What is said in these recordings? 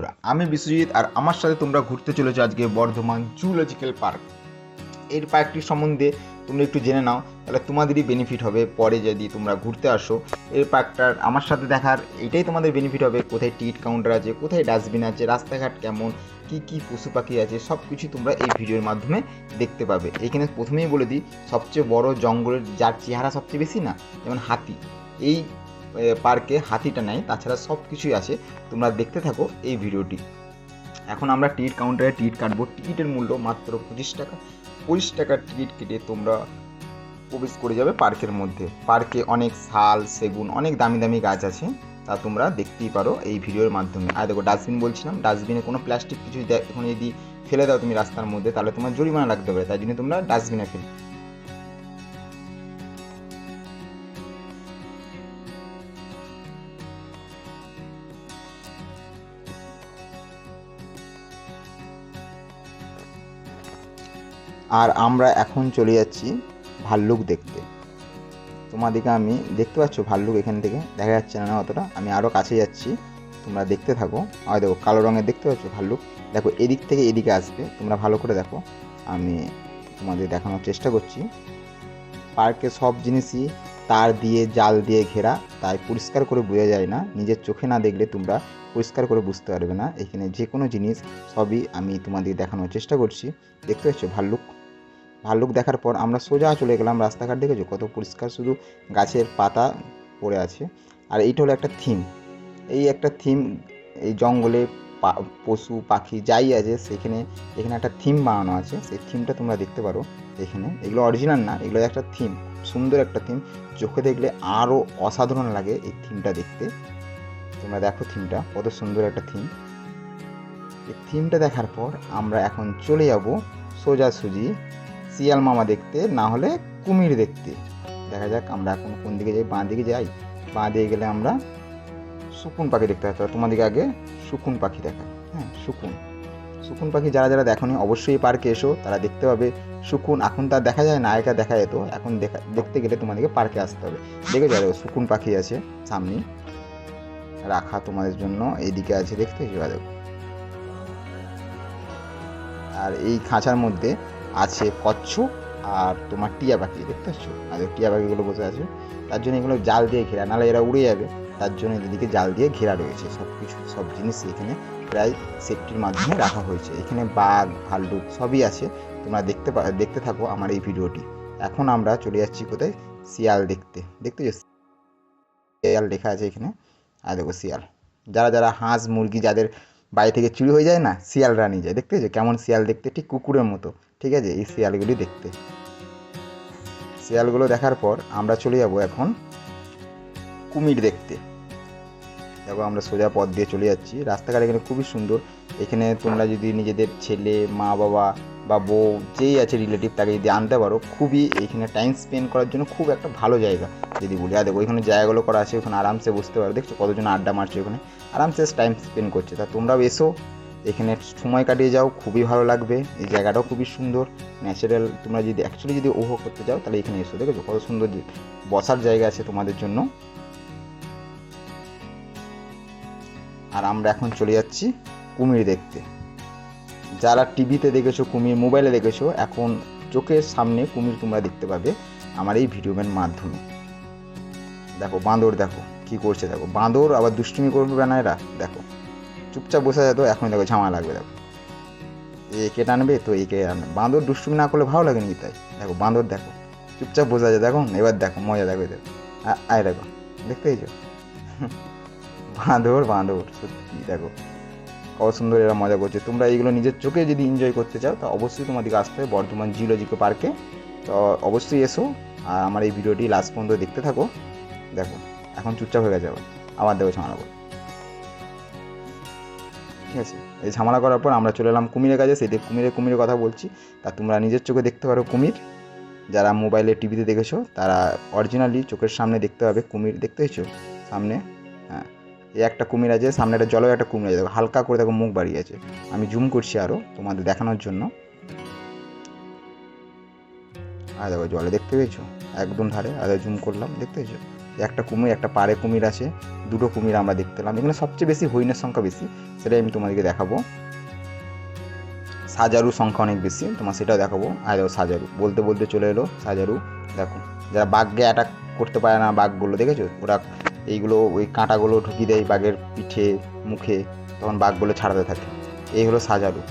বন্ধুরা, আমি বিশ্বজিৎ আর আমার সাথে তোমরা ঘুরতে চলেছো আজকে বর্ধমান জুলজিক্যাল পার্ক। এই পার্কটির সম্বন্ধে তোমরা একটু জেনে নাও, তাহলে তোমাদেরই বেনিফিট হবে। পরে যদি তোমরা ঘুরতে আসো এই পার্কটার আমার সাথে দেখার এইটাই তোমাদের বেনিফিট হবে। কোথায় টিকিট কাউন্টার আছে, কোথায় ডাস্টবিন আছে, রাস্তাঘাট কেমন, কি কি পশু পাখি আছে, সব কিছু তোমরা এই ভিডিওর মাধ্যমে দেখতে পাবে। এখানে প্রথমেই বলে দিই, সবচেয়ে বড় জঙ্গলের যার চেহারা সবচেয়ে বেশি না, যেমন হাতি, এই পার্কে হাতিটা নেই, তাছাড়া সব কিছুই আছে। তোমরা দেখতে থাকো এই ভিডিওটি। এখন আমরা টিকিট কাউন্টারে টিকিট কাটবো। টিকিটের মূল্য মাত্র 25 টাকা। 25 টাকার টিকিট কেটে তোমরা প্রবেশ করে যাবে পার্কের মধ্যে। পার্কে অনেক শাল, সেগুন, অনেক দামি দামি গাছ আছে, তা তোমরা দেখতেই পারো এই ভিডিওর মাধ্যমে। আর দেখো ডাস্টবিন বলছিলাম, ডাস্টবিনে কোনো প্লাস্টিক কিছু এখন যদি ফেলে দাও তুমি রাস্তার মধ্যে, তাহলে তোমার জরিমানা লাগতে পারে, তাই জন্য তোমরা ডাস্টবিনে ফেলো। আর আমরা এখন চলে যাচ্ছি ভাল্লুক দেখতে। তোমাদেরকে আমি দেখতে পাচ্ছ ভাল্লুক এখান থেকে দেখা যাচ্ছে না অতটা, আমি আরও কাছে যাচ্ছি, তোমরা দেখতে থাকো। আর দেখো কালো রঙের দেখতে পাচ্ছ ভাল্লুক, দেখো এদিক থেকে এদিকে আসবে, তোমরা ভালো করে দেখো, আমি তোমাদের দেখানোর চেষ্টা করছি। পার্কে সব জিনিসই তার দিয়ে, জাল দিয়ে ঘেরা, তাই পরিষ্কার করে বোঝা যায় না। নিজের চোখে না দেখলে তোমরা পরিষ্কার করে বুঝতে পারবে না। এখানে যে কোনো জিনিস সবই আমি তোমাদের দেখানোর চেষ্টা করছি। দেখতে পাচ্ছ ভাল্লুক। ভাল্লুক দেখার পর আমরা সোজা চলে গেলাম রাস্তাঘাট। দেখেছো কত পরিষ্কার, শুধু গাছের পাতা পড়ে আছে। আর এইটা হলো একটা থিম, এই একটা থিম, এই জঙ্গলে পশু পাখি যাই আছে সেখানে, এখানে একটা থিম বানানো আছে। সেই থিমটা তোমরা দেখতে পারো এখানে। এগুলো অরিজিনাল না, এগুলো একটা থিম, সুন্দর একটা থিম, চোখে দেখলে আরও অসাধারণ লাগে এই থিমটা দেখতে। তোমরা দেখো থিমটা কত সুন্দর একটা থিম। এই থিমটা দেখার পর আমরা এখন চলে যাব সোজাসুজি শিয়াল মামা দেখতে, না হলে কুমির দেখতে। দেখা যাক আমরা এখন কোন দিকে যাই। বাঁ দিকে যাই, বাঁ দিকে গেলে আমরা শকুন পাখি দেখতে পাচ্ছি। তোমাদেরকে আগে শকুন পাখি দেখায়। হ্যাঁ, শকুন পাখি যারা যারা দেখোনি অবশ্যই পার্কে এসো, তারা দেখতে পাবে শকুন। এখন তার দেখা যায় না, আগেকার দেখা যেত, এখন দেখতে গেলে তোমাদেরকে পার্কে আসতে হবে। দেখে যাবে শকুন পাখি আছে সামনে রাখা তোমাদের জন্য, এইদিকে আছে দেখতে যাবে। আর এই খাঁচার মধ্যে আছে কচ্ছপ আর তোমার টিয়া পাখি দেখতে পাচ্ছ। আর টিয়া পাখিগুলো বসে আছে, তার জন্য এগুলো জাল দিয়ে ঘেরা, নাহলে এরা উড়ে যাবে, তার জন্য এদিকে জাল দিয়ে ঘেরা রয়েছে। সব কিছু, সব জিনিস এখানে প্রায় সেফটির মাধ্যমে রাখা হয়েছে। এখানে বাঘ, ভাল্লুক সবই আছে। তোমরা দেখতে থাকো আমার এই ভিডিওটি। এখন আমরা চলে যাচ্ছি কোথায়, শিয়াল দেখতে। দেখতে শিয়াল লেখা আছে এখানে। আর দেখো শিয়াল, যারা যারা হাঁস মুরগি যাদের বাড়ি থেকে চুরি হয়ে যায় না, শিয়ালরা নিয়ে যায়। দেখতে পাচ্ছ কেমন শিয়াল দেখতে, ঠিক কুকুরের মতো। ঠিক আছে, এই শিয়ালগুলি দেখতে। শিয়ালগুলো দেখার পর আমরা চলে যাব এখন কুমির দেখতে। দেখো আমরা সোজা পথ দিয়ে চলে যাচ্ছি। রাস্তাঘাট এখানে খুবই সুন্দর। এখানে তোমরা যদি নিজেদের ছেলে, মা বাবা বা বউ যেই আছে রিলেটিভ, তাকে যদি আনতে পারো, খুবই এখানে টাইম স্পেন্ড করার জন্য খুব একটা ভালো জায়গা যদি বলি। আর দেখো ওইখানে জায়গাগুলো করা আছে, ওখানে আরামসে বসতে পারো। দেখছো কতজন আড্ডা মারছে ওখানে, আরামসে টাইম স্পেন্ড করছে। তা তোমরাও এসো, এখানে সময় কাটিয়ে যাও, খুবই ভালো লাগবে। এই জায়গাটাও খুবই সুন্দর, ন্যাচারাল। তোমরা যদি অ্যাকচুয়ালি যদি উপভোগ করতে চাও তাহলে এখানে এসো। দেখেছো কত সুন্দর বসার জায়গা আছে তোমাদের জন্য। আর আমরা এখন চলে যাচ্ছি কুমির দেখতে। যারা টিভিতে দেখেছো কুমির, মোবাইলে দেখেছো, এখন চোখের সামনে কুমির তোমরা দেখতে পাবে আমার এই ভিডিওর মাধ্যমে। দেখো বাঁদর, দেখো কি করছে, দেখো বাঁদর আবার দুষ্টুমি করবে না এরা। দেখো চুপচাপ বসে যেত, এখন দেখো ঝামা লাগবে। দেখো একে টানবে তো একে আনবে। বাঁদর দুষ্টুমি না করলে ভালো লাগে নাকি? তাই দেখো বাঁদর, দেখো চুপচাপ বসে আছে। দেখো এবার দেখো মজা, দেখো দেখো, আয় দেখো, দেখতে পেয়েছো বাঁদর বাঁদর সত্যি দেখো কত সুন্দর এরা মজা করছে। তোমরা এইগুলো নিজের চোখে যদি এনজয় করতে চাও তা অবশ্যই তোমাদেরকে আসতে হবে বর্ধমান জুলজিক্যাল পার্কে। তো অবশ্যই এসো, আর আমার এই ভিডিওটি লাস্ট পর্যন্ত দেখতে থাকো। দেখো এখন চুপচাপ হয়ে গেছে, আবার দেখো ঝামেলা করো। ঠিক আছে, এই ঝামেলা করার পর আমরা চলে এলাম কুমিরের কাছে। সেই কুমিরের কথা বলছি, তা তোমরা নিজের চোখে দেখতে পারো কুমির। যারা মোবাইলে টিভিতে দেখেছো তারা অরিজিনালি চোখের সামনে দেখতে পাবে কুমির। দেখতে পেয়েছো সামনে? হ্যাঁ, এই একটা কুমির আছে সামনে, একটা জলের একটা কুমির আছে। দেখো হালকা করে দেখো মুখ বাড়িয়ে আছে, আমি জুম করছি আরও তোমাদের দেখানোর জন্য। আর দেখো জলে দেখতে পেয়েছো একদম ধারে, আর জুম করলাম, দেখতে পেয়েছো একটা কুমির, একটা পাড়ে কুমির আছে। দুটো কুমির আমরা দেখতে পেলাম। এখানে সবচেয়ে বেশি হরিণের সংখ্যা বেশি, সেটাই আমি তোমাদেরকে দেখাবো। সাজারু সংখ্যা অনেক বেশি, তোমার সেটাও দেখাবো। আর দেখো সাজারু বলতে বলতে চলে এলো সাজারু। দেখো যারা বাঘকে অ্যাটাক করতে পারে না, বাঘগুলো দেখেছো, ওরা এইগুলো ওই কাঁটাগুলো ঢুকিয়ে দেয় বাঘের পিঠে মুখে, তখন বাঘগুলো ছাড়াতে থাকে। এই হলো সাজারু।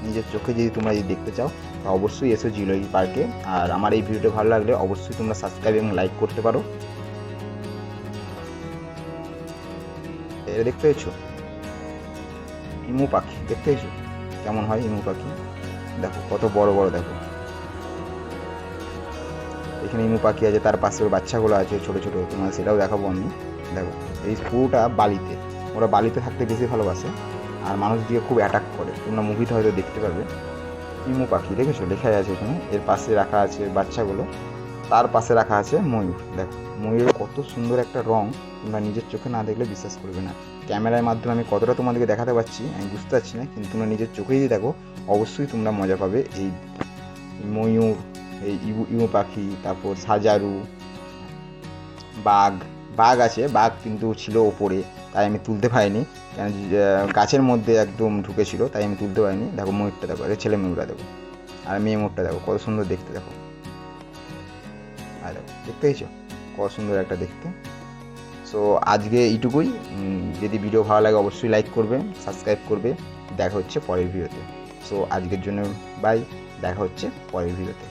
নিজের চোখে যদি তোমরা যদি দেখতে চাও তা অবশ্যই এসো জুলজি পার্কে। আর আমার এই ভিডিওটা ভালো লাগলে অবশ্যই তোমরা সাবস্ক্রাইব এবং লাইক করতে পারো। এটা দেখতে পেয়েছো ইমু পাখি, দেখতে পেয়েছো কেমন হয় ইমু পাখি? দেখো কত বড় বড়, দেখো এখানে ইমু পাখি আছে, তার পাশে ওর বাচ্চাগুলো আছে ছোট ছোট, তোমার সেটাও দেখাবো আমি। দেখো এই পুরোটা বালিতে, ওরা বালিতে থাকতে বেশি ভালোবাসে আর মানুষ দিয়ে খুব অ্যাটাক করে, তোমরা মুভিতে হয়তো দেখতে পারবে। ইমু পাখি দেখেছো, লেখাই আছে এখানে। এর পাশে রাখা আছে বাচ্চাগুলো, তার পাশে রাখা আছে ময়ূর। দেখো ময়ূরের কত সুন্দর একটা রং, তোমরা নিজের চোখে না দেখলে বিশ্বাস করবে না। ক্যামেরার মাধ্যমে আমি কতটা তোমাদেরকে দেখাতে পারছি আমি বুঝতে পারছি না, কিন্তু তোমরা নিজের চোখেই যদি দেখো অবশ্যই তোমরা মজা পাবে। এই ময়ূর, এই ইমু পাখি, তারপর সাজারু, বাঘ। বাঘ আছে, বাঘ কিন্তু ছিল ওপরে, তাই আমি তুলতে পারিনি, কেন গাছের মধ্যে একদম ঢুকেছিল, তাই আমি তুলতে পারিনি। দেখো ময়ূরটা দেখো, ছেলে ময়ূরটা দেখো, আর মেয়ে ময়ূরটা দেখো কত সুন্দর দেখতে, দেখো। আর দেখো দেখতে পেয়েছো কত সুন্দর একটা দেখতে। সো আজকে এইটুকুই। যদি ভিডিও ভালো লাগে অবশ্যই লাইক করবে, সাবস্ক্রাইব করবে। দেখা হচ্ছে পরের ভিডিওতে। সো আজকের জন্য বাই, দেখা হচ্ছে পরের ভিডিওতে।